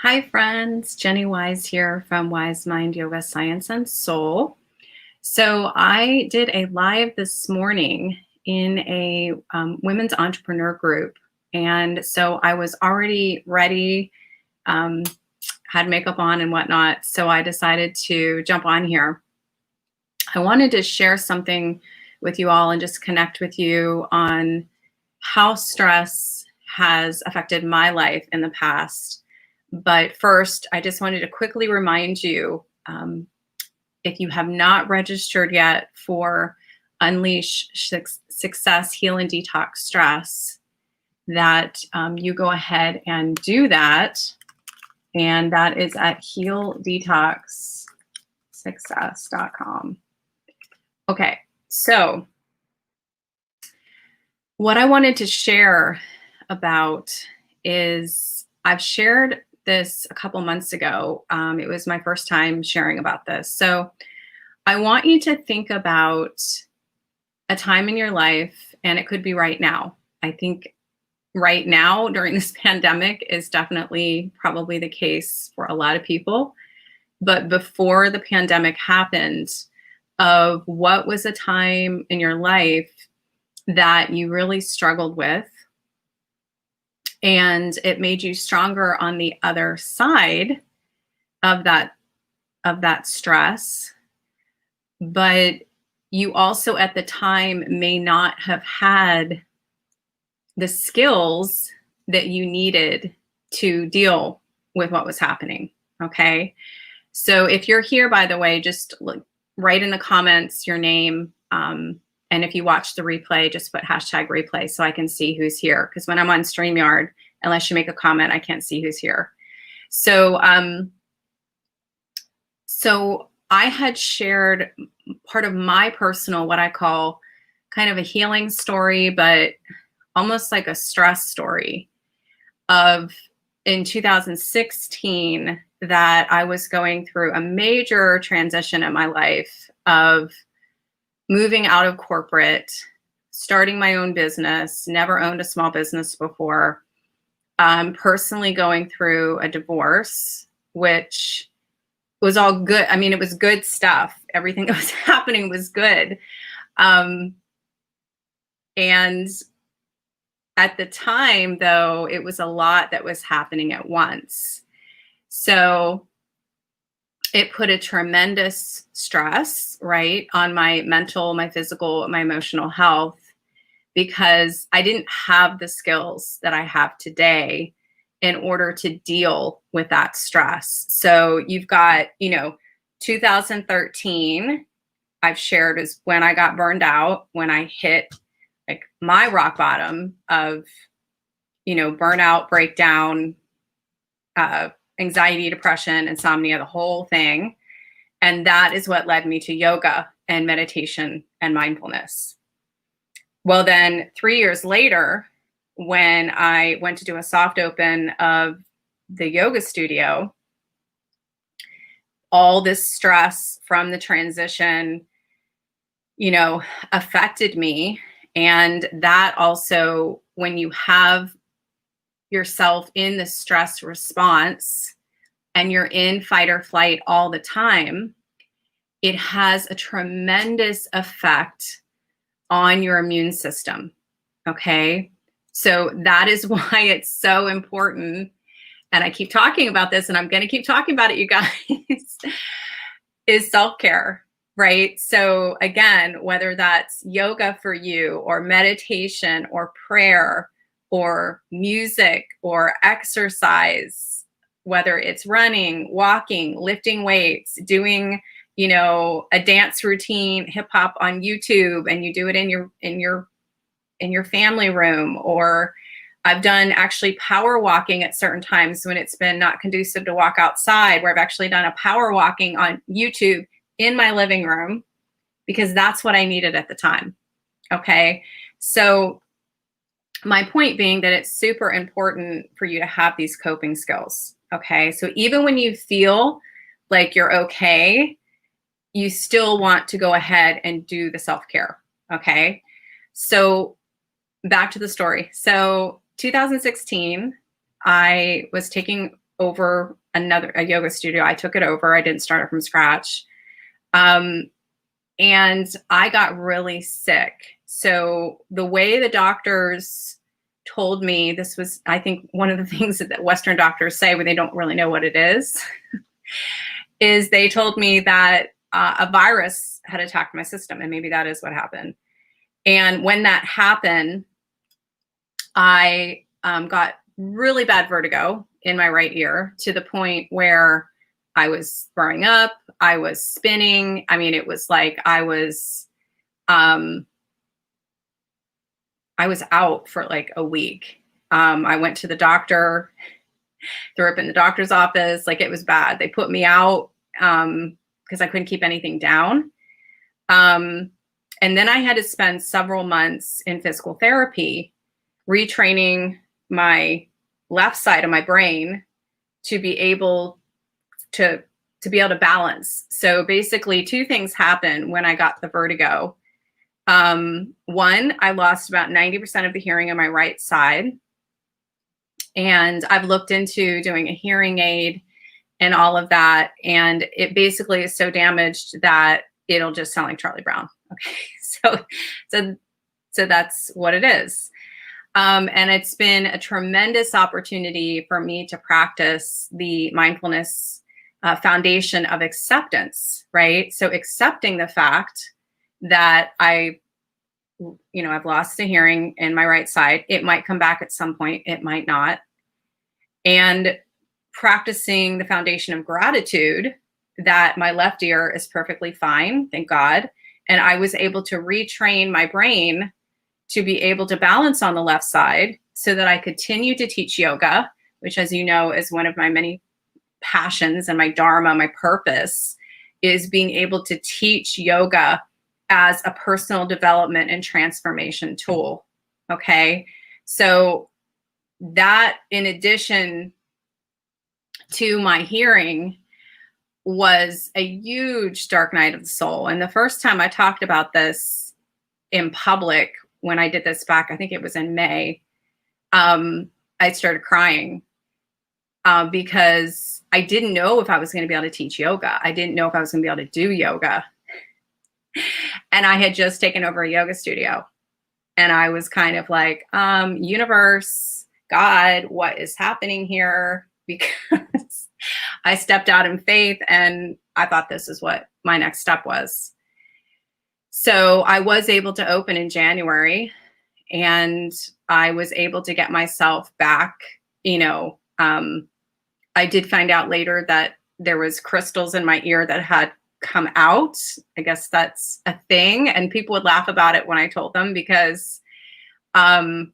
Hi, friends. Jenny Wise here from Wise Mind Yoga Science and Soul. So, I did a live this morning in a women's entrepreneur group. And so I was already ready, um, had makeup on and whatnot. So, I decided to jump on here. I wanted to share something with you all and just connect with you on how stress has affected my life in the past. But first, I just wanted to quickly remind you, if you have not registered yet for Unleash Success, Heal and Detox Stress, that you go ahead and do that. And that is at healdetoxsuccess.com. Okay, so what I wanted to share about is I've shared this a couple months ago. It was my first time sharing about this. So I want you to think about a time in your life, and it could be right now. I think right now during this pandemic is definitely probably the case for a lot of people. But before the pandemic happened, of what was a time in your life that you really struggled with and it made you stronger on the other side of that stress, but you also at the time may not have had the skills that you needed to deal with what was happening. Okay, so if you're here, by the way, just write in the comments your name, and if you watch the replay, just put #replay so I can see who's here, because when I'm on StreamYard, unless you make a comment, I can't see who's here. So so I had shared part of my personal, what I call kind of a healing story, but almost like a stress story of in 2016 that I was going through a major transition in my life of moving out of corporate, starting my own business, never owned a small business before, personally going through a divorce, which was all good. I mean, it was good stuff. Everything that was happening was good. And at the time, though, it was a lot that was happening at once. So it put a tremendous stress, right, on my mental, my physical, my emotional health, because I didn't have the skills that I have today in order to deal with that stress. So you've got, 2013, I've shared, is when I got burned out, when I hit like my rock bottom of, burnout, breakdown, anxiety, depression, insomnia, the whole thing. And that is what led me to yoga and meditation and mindfulness. Well, then 3 years later, when I went to do a soft open of the yoga studio, all this stress from the transition, affected me. And that also, when you have yourself in the stress response and you're in fight or flight all the time, it has a tremendous effect on your immune system. Okay. So that is why it's so important. And I keep talking about this, and I'm going to keep talking about it, you guys, is self-care, right? So again, whether that's yoga for you or meditation or prayer or music or exercise, whether it's running, walking, lifting weights, doing, a dance routine, hip hop on YouTube, and you do it in your family room, or I've done actually power walking at certain times when it's been not conducive to walk outside, where I've actually done a power walking on YouTube in my living room because that's what I needed at the time. Okay. So my point being that it's super important for you to have these coping skills. Okay. So even when you feel like you're okay, you still want to go ahead and do the self-care. Okay. So back to the story. So 2016, I was taking over a yoga studio. I took it over. I didn't start it from scratch. And I got really sick. So the way the doctors told me, this was, I think, one of the things that Western doctors say when they don't really know what it is they told me that a virus had attacked my system, and maybe that is what happened. And when that happened, I got really bad vertigo in my right ear, to the point where I was throwing up, I was spinning. I mean, it was like I was out for like a week. I went to the doctor, threw up in the doctor's office. Like, it was bad. They put me out because I couldn't keep anything down. And then I had to spend several months in physical therapy, retraining my left side of my brain to be able to balance. So basically, two things happened when I got the vertigo. One, I lost about 90% of the hearing on my right side. And I've looked into doing a hearing aid and all of that. And it basically is so damaged that it'll just sound like Charlie Brown. Okay. So that's what it is. And it's been a tremendous opportunity for me to practice the mindfulness foundation of acceptance, right? So accepting the fact that I've lost a hearing in my right side. It might come back at some point. It might not. And practicing the foundation of gratitude that my left ear is perfectly fine, thank God. And I was able to retrain my brain to be able to balance on the left side so that I continue to teach yoga, which, as you know, is one of my many passions and my dharma, my purpose, is being able to teach yoga as a personal development and transformation tool. Okay. So that, in addition to my hearing, was a huge dark night of the soul. And the first time I talked about this in public, when I did this back, I think it was in May, I started crying because I didn't know if I was going to be able to teach yoga. I didn't know if I was going to be able to do yoga. And I had just taken over a yoga studio. And I was kind of like, universe, God, what is happening here? Because I stepped out in faith and I thought this is what my next step was. So I was able to open in January, and I was able to get myself back. I did find out later that there was crystals in my ear that had come out. I guess that's a thing. And people would laugh about it when I told them, because they're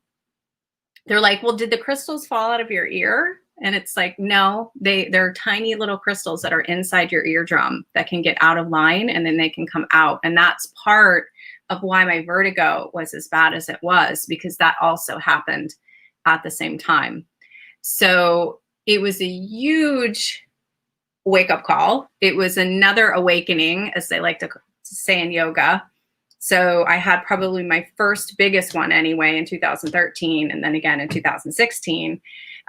like, well, did the crystals fall out of your ear? And it's like, no, they're tiny little crystals that are inside your eardrum that can get out of line, and then they can come out. And that's part of why my vertigo was as bad as it was, because that also happened at the same time. So it was a huge wake-up call. It was another awakening, as they like to say in yoga. So I had probably my first biggest one anyway in 2013, and then again in 2016.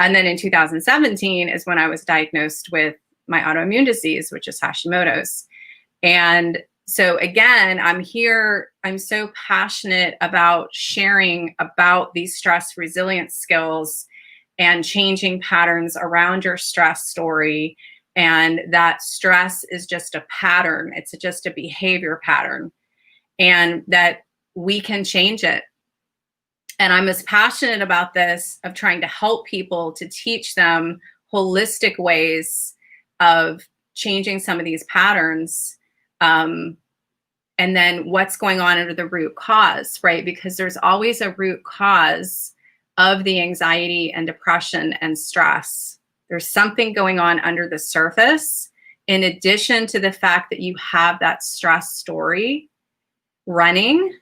And then in 2017 is when I was diagnosed with my autoimmune disease, which is Hashimoto's. And so again, I'm here. I'm so passionate about sharing about these stress resilience skills and changing patterns around your stress story. And that stress is just a pattern. It's just a behavior pattern, and that we can change it. And I'm as passionate about this, of trying to help people, to teach them holistic ways of changing some of these patterns. And then what's going on under the root cause, right? Because there's always a root cause of the anxiety and depression and stress. There's something going on under the surface, in addition to the fact that you have that stress story running.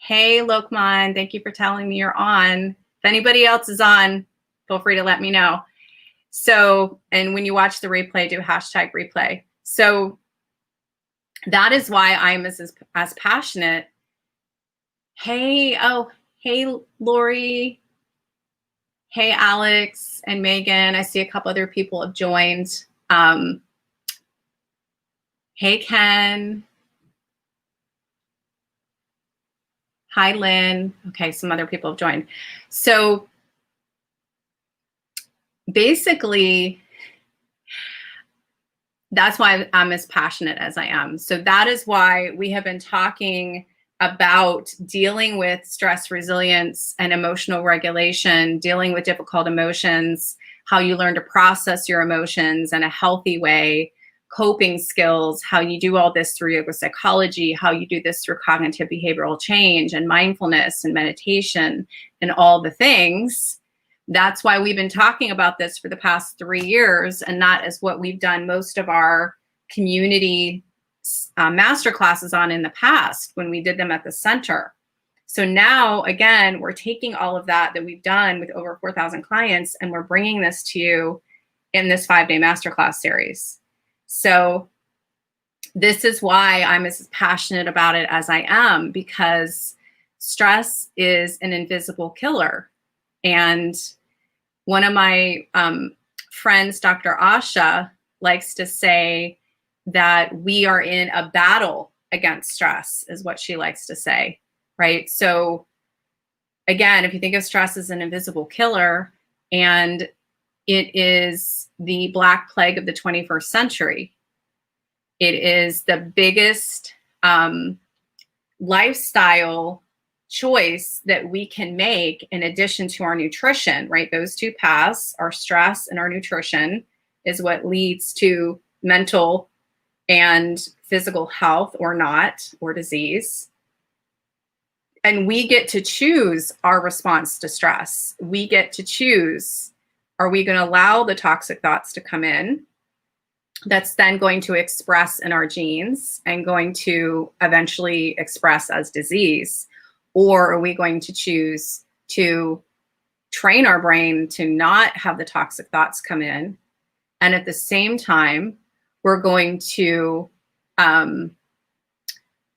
Hey, Lokman, thank you for telling me you're on. If anybody else is on, feel free to let me know. So, and when you watch the replay, do #replay. So that is why I'm as passionate. Hey, Lori. Hey, Alex and Megan. I see a couple other people have joined. Hey, Ken. Hi, Lynn. Okay, some other people have joined. So basically, that's why I'm as passionate as I am. So that is why we have been talking about dealing with stress resilience and emotional regulation, dealing with difficult emotions, how you learn to process your emotions in a healthy way, coping skills, how you do all this through yoga psychology, how you do this through cognitive behavioral change and mindfulness and meditation and all the things. That's why we've been talking about this for the past 3 years, and that is what we've done most of our community master classes on in the past when we did them at the center. So now, again, we're taking all of that we've done with over 4,000 clients, and we're bringing this to you in this 5-day masterclass series. So this is why I'm as passionate about it as I am, because stress is an invisible killer. And one of my friends, Dr. Asha, likes to say that we are in a battle against stress, is what she likes to say, right? So again, if you think of stress as an invisible killer, and it is the Black Plague of the 21st century, it is the biggest lifestyle choice that we can make in addition to our nutrition, right? Those two paths, our stress and our nutrition, is what leads to mental and physical health or not, or disease. And we get to choose our response to stress. We get to choose, are we going to allow the toxic thoughts to come in? That's then going to express in our genes and going to eventually express as disease. Or are we going to choose to train our brain to not have the toxic thoughts come in? And at the same time, we're going to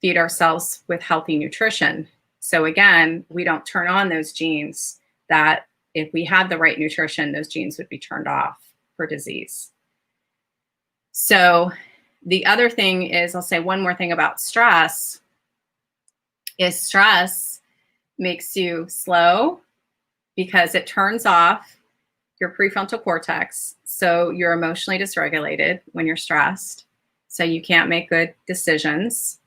feed ourselves with healthy nutrition. So again, we don't turn on those genes that if we had the right nutrition, those genes would be turned off for disease. So the other thing is, I'll say one more thing about stress, is stress makes you slow because it turns off your prefrontal cortex. So you're emotionally dysregulated when you're stressed. So you can't make good decisions.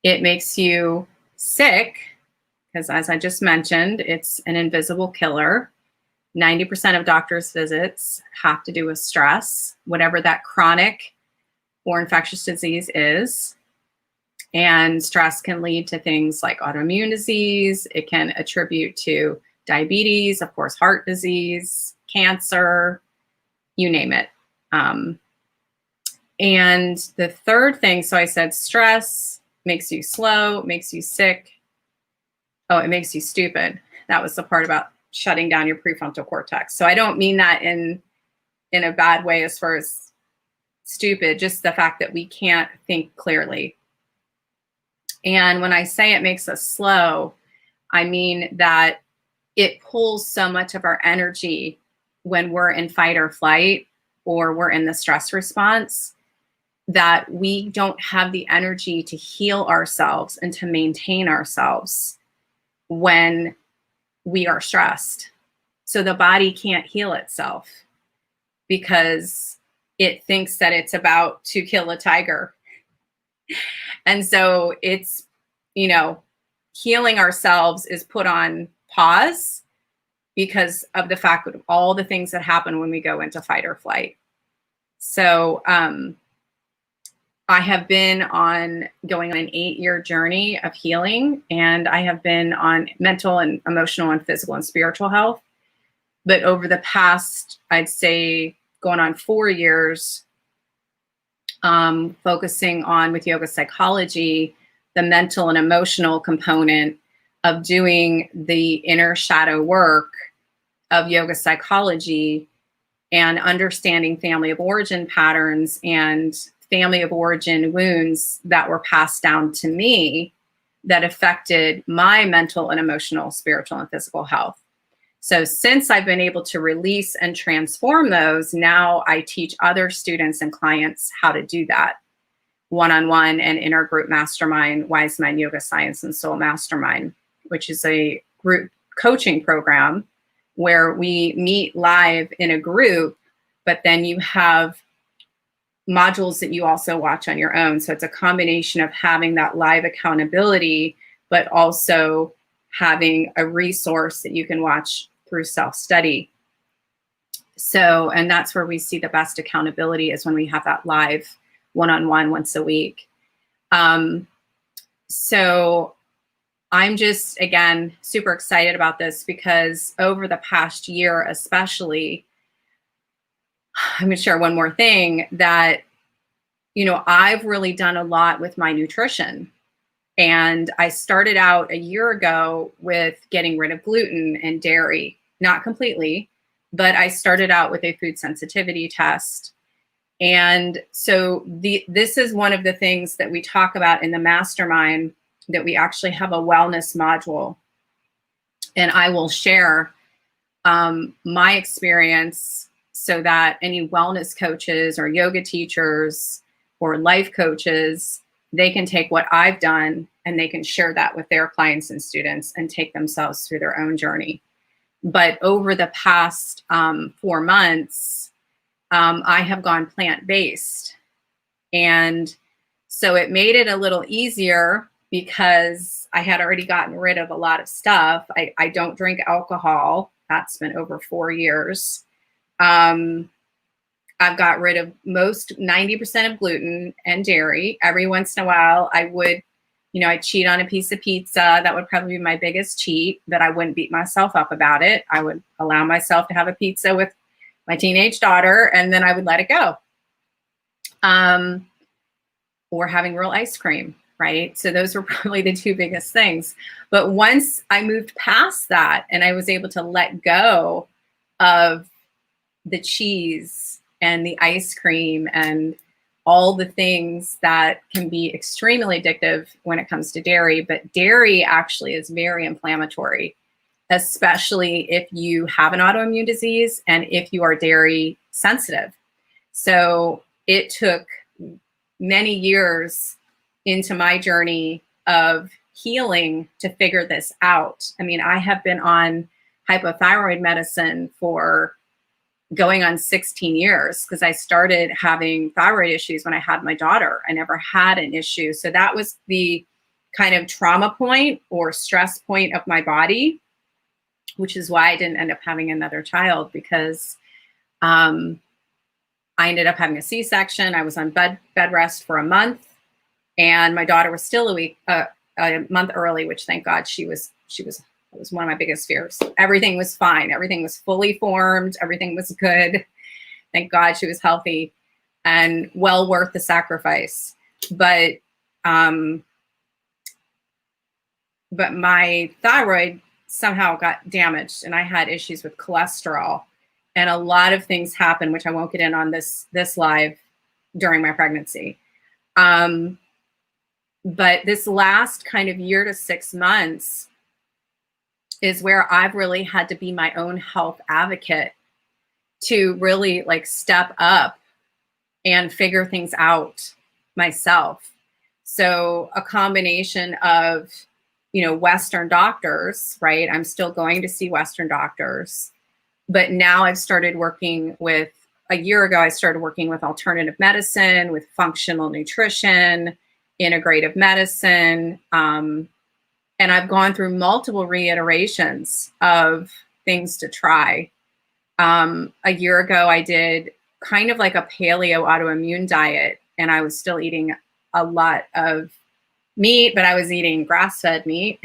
It makes you sick because, as I just mentioned, it's an invisible killer. 90% of doctors' visits have to do with stress, whatever that chronic or infectious disease is. And stress can lead to things like autoimmune disease. It can attribute to diabetes, of course, heart disease, cancer, you name it. And the third thing, so I said stress makes you slow, makes you sick. Oh, it makes you stupid. That was the part about shutting down your prefrontal cortex. So I don't mean that in a bad way as far as stupid, just the fact that we can't think clearly. And when I say it makes us slow, I mean that it pulls so much of our energy when we're in fight or flight or we're in the stress response that we don't have the energy to heal ourselves and to maintain ourselves when we are stressed. So the body can't heal itself because it thinks that it's about to kill a tiger. And so it's, healing ourselves is put on pause because of the fact of all the things that happen when we go into fight or flight. So I have been going on an 8-year journey of healing, and I have been on mental and emotional and physical and spiritual health. But over the past, I'd say going on 4 years, focusing on with yoga psychology, the mental and emotional component of doing the inner shadow work of yoga psychology and understanding family of origin patterns and family of origin wounds that were passed down to me that affected my mental and emotional, spiritual, and physical health. So since I've been able to release and transform those, now I teach other students and clients how to do that. One-on-one and intergroup mastermind, Wise Mind Yoga Science and Soul Mastermind, which is a group coaching program where we meet live in a group, but then you have modules that you also watch on your own. So it's a combination of having that live accountability, but also having a resource that you can watch through self-study. So, and that's where we see the best accountability, is when we have that live one-on-one once a week. So I'm just, again, super excited about this, because over the past year, especially, I'm going to share one more thing, that, you know, I've really done a lot with my nutrition. And I started out a year ago with getting rid of gluten and dairy, not completely, but I started out with a food sensitivity test. And so this is one of the things that we talk about in the mastermind, that we actually have a wellness module. And I will share my experience, so that any wellness coaches or yoga teachers or life coaches, they can take what I've done and they can share that with their clients and students and take themselves through their own journey. But over the past 4 months, I have gone plant-based. And so it made it a little easier, because I had already gotten rid of a lot of stuff. I don't drink alcohol. That's been over 4 years. I've got rid of 90% of gluten and dairy. Every once in a while, I would, you know, I'd cheat on a piece of pizza. That would probably be my biggest cheat, but I wouldn't beat myself up about it. I would allow myself to have a pizza with my teenage daughter, and then I would let it go. Or having real ice cream, right? So those were probably the 2 biggest things. But once I moved past that and I was able to let go of the cheese and the ice cream and all the things that can be extremely addictive when it comes to dairy, but dairy actually is very inflammatory, especially if you have an autoimmune disease and if you are dairy sensitive. So it took many years into my journey of healing to figure this out. I mean, I have been on hypothyroid medicine for going on 16 years, because I started having thyroid issues when I had my daughter. I never had an issue. So that was the kind of trauma point or stress point of my body, which is why I didn't end up having another child, because I ended up having a C-section. I was on bed rest for a month, and my daughter was still a month early, which, thank God, it was one of my biggest fears. Everything was fine. Everything was fully formed. Everything was good. Thank God she was healthy and well worth the sacrifice. But my thyroid somehow got damaged, and I had issues with cholesterol, and a lot of things happened, which I won't get in on this live, during my pregnancy. But this last kind of year to 6 months is where I've really had to be my own health advocate, to really like step up and figure things out myself. So a combination of, you know, Western doctors, right? I'm still going to see Western doctors, but now I've started working with, a year ago, I started working with alternative medicine, with functional nutrition, integrative medicine, and I've gone through multiple reiterations of things to try. A year ago, I did kind of like a paleo autoimmune diet, and I was still eating a lot of meat, but I was eating grass-fed meat.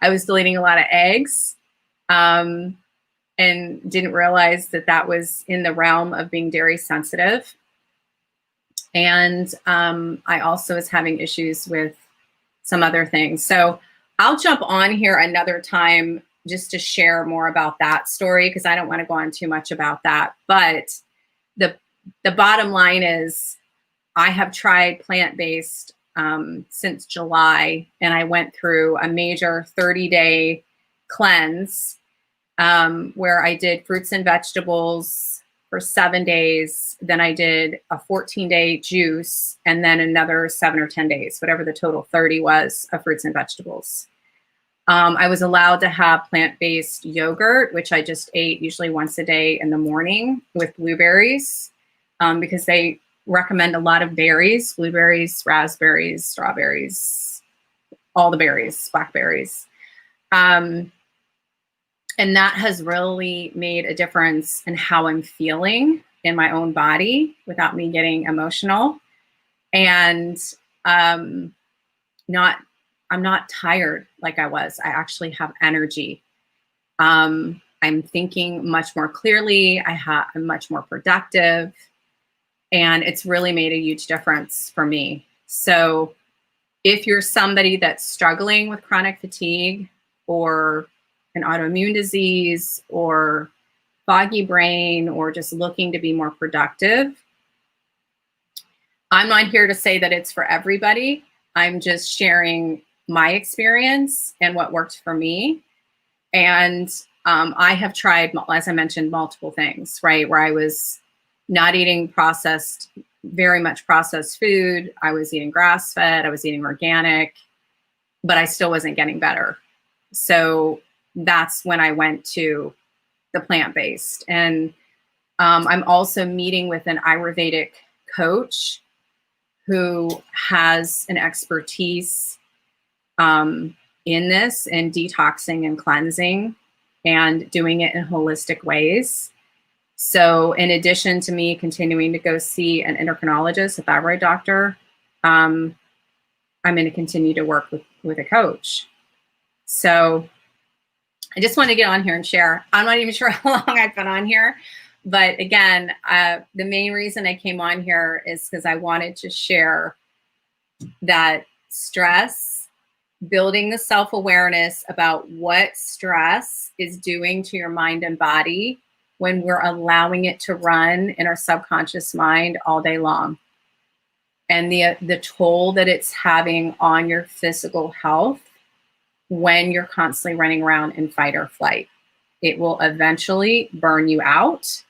I was still eating a lot of eggs, and didn't realize that that was in the realm of being dairy sensitive. And I also was having issues with some other things. So I'll jump on here another time just to share more about that story, because I don't want to go on too much about that. But the bottom line is, I have tried plant-based since July, and I went through a major 30-day cleanse where I did fruits and vegetables for 7 days. Then I did a 14-day juice, and then another 7 or 10 days, whatever the total 30 was of fruits and vegetables. I was allowed to have plant-based yogurt, which I just ate usually once a day in the morning with blueberries, because they recommend a lot of berries, blueberries, raspberries, strawberries, all the berries, blackberries. And that has really made a difference in how I'm feeling in my own body without me getting emotional. And I'm not tired like I was. I actually have energy. I'm thinking much more clearly. I'm much more productive. And it's really made a huge difference for me. So if you're somebody that's struggling with chronic fatigue or an autoimmune disease or foggy brain or just looking to be more productive, I'm not here to say that it's for everybody. I'm just sharing my experience and what worked for me. And I have tried, as I mentioned, multiple things, right? Where I was not eating very much processed food. I was eating grass-fed. I was eating organic, but I still wasn't getting better. So that's when I went to the plant-based. And I'm also meeting with an Ayurvedic coach who has an expertise in this, in detoxing and cleansing and doing it in holistic ways. So in addition to me continuing to go see an endocrinologist, a thyroid doctor, I'm going to continue to work with a coach. So I just want to get on here and share. I'm not even sure how long I've been on here. But again, the main reason I came on here is because I wanted to share that stress, building the self-awareness about what stress is doing to your mind and body when we're allowing it to run in our subconscious mind all day long. And the toll that it's having on your physical health when you're constantly running around in fight or flight. It will eventually burn you out,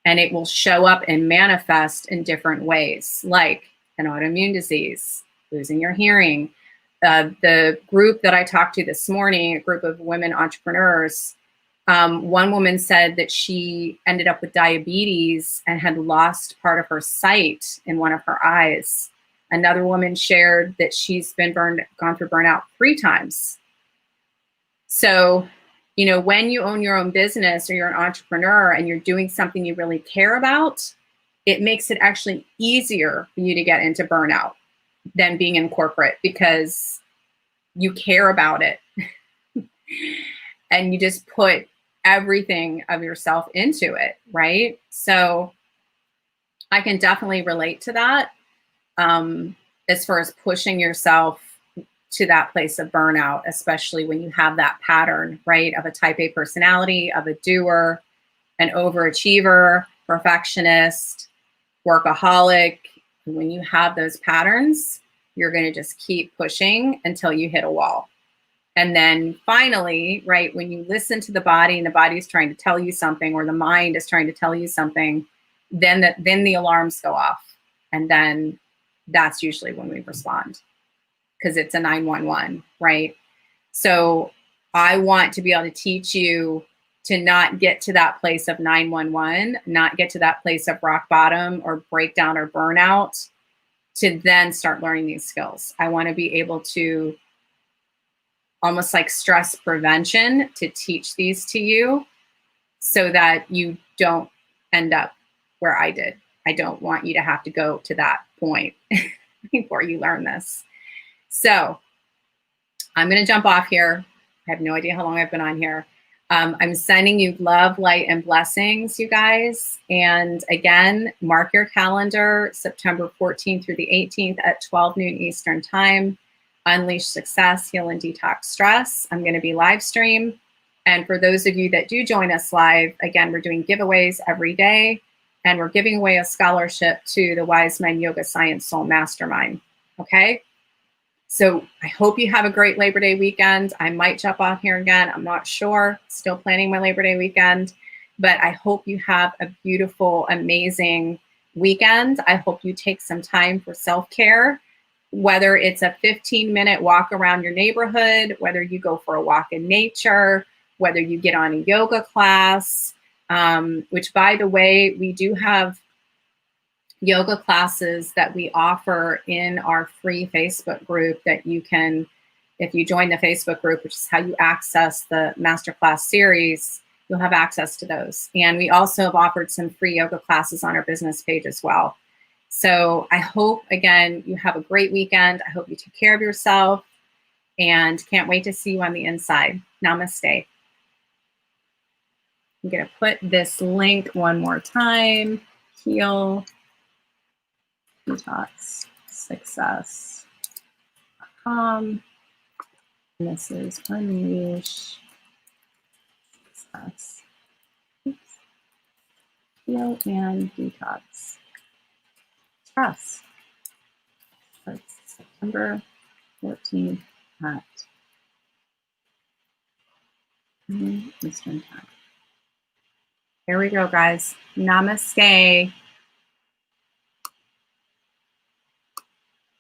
and it will show up and manifest in different ways, like an autoimmune disease, losing your hearing. The group that I talked to this morning, a group of women entrepreneurs, one woman said that she ended up with diabetes and had lost part of her sight in one of her eyes. Another woman shared that she's gone through burnout 3 times. So, you know, when you own your own business or you're an entrepreneur and you're doing something you really care about, it makes it actually easier for you to get into burnout than being in corporate, because you care about it and you just put everything of yourself into it, right? So I can definitely relate to that as far as pushing yourself to that place of burnout, especially when you have that pattern, right, of a type A personality, of a doer, an overachiever, perfectionist, workaholic. When you have those patterns, you're going to just keep pushing until you hit a wall. And then finally, right, when you listen to the body and the body's trying to tell you something, or the mind is trying to tell you something, then the alarms go off. And then that's usually when we respond, because it's a 911, right? So I want to be able to teach you to not get to that place of 911, not get to that place of rock bottom or breakdown or burnout, to then start learning these skills. I want to be able to, almost like stress prevention, to teach these to you so that you don't end up where I did. I don't want you to have to go to that point before you learn this. So I'm going to jump off here. I have no idea how long I've been on here. I'm sending you love, light, and blessings, you guys. And again, mark your calendar, September 14th through the 18th at 12 noon Eastern time. Unleash Success, Heal and Detox Stress. I'm going to be live stream. And for those of you that do join us live, again, we're doing giveaways every day. And we're giving away a scholarship to the Wise Men Yoga Science Soul Mastermind. Okay? So I hope you have a great Labor Day weekend. I might jump on here again. I'm not sure. Still planning my Labor Day weekend. But I hope you have a beautiful, amazing weekend. I hope you take some time for self-care, whether it's a 15-minute walk around your neighborhood, whether you go for a walk in nature, whether you get on a yoga class, which, by the way, we do have yoga classes that we offer in our free Facebook group that you can, if you join the Facebook group, which is how you access the masterclass series, you'll have access to those. And we also have offered some free yoga classes on our business page as well. So I hope, again, you have a great weekend. I hope you take care of yourself and can't wait to see you on the inside. Namaste. I'm going to put this link one more time. Heal Detox Success.com. And this is Unleash Success. Heal and Detox. Stress. Starts September 14th at Eastern Time. Here we go, guys. Namaste.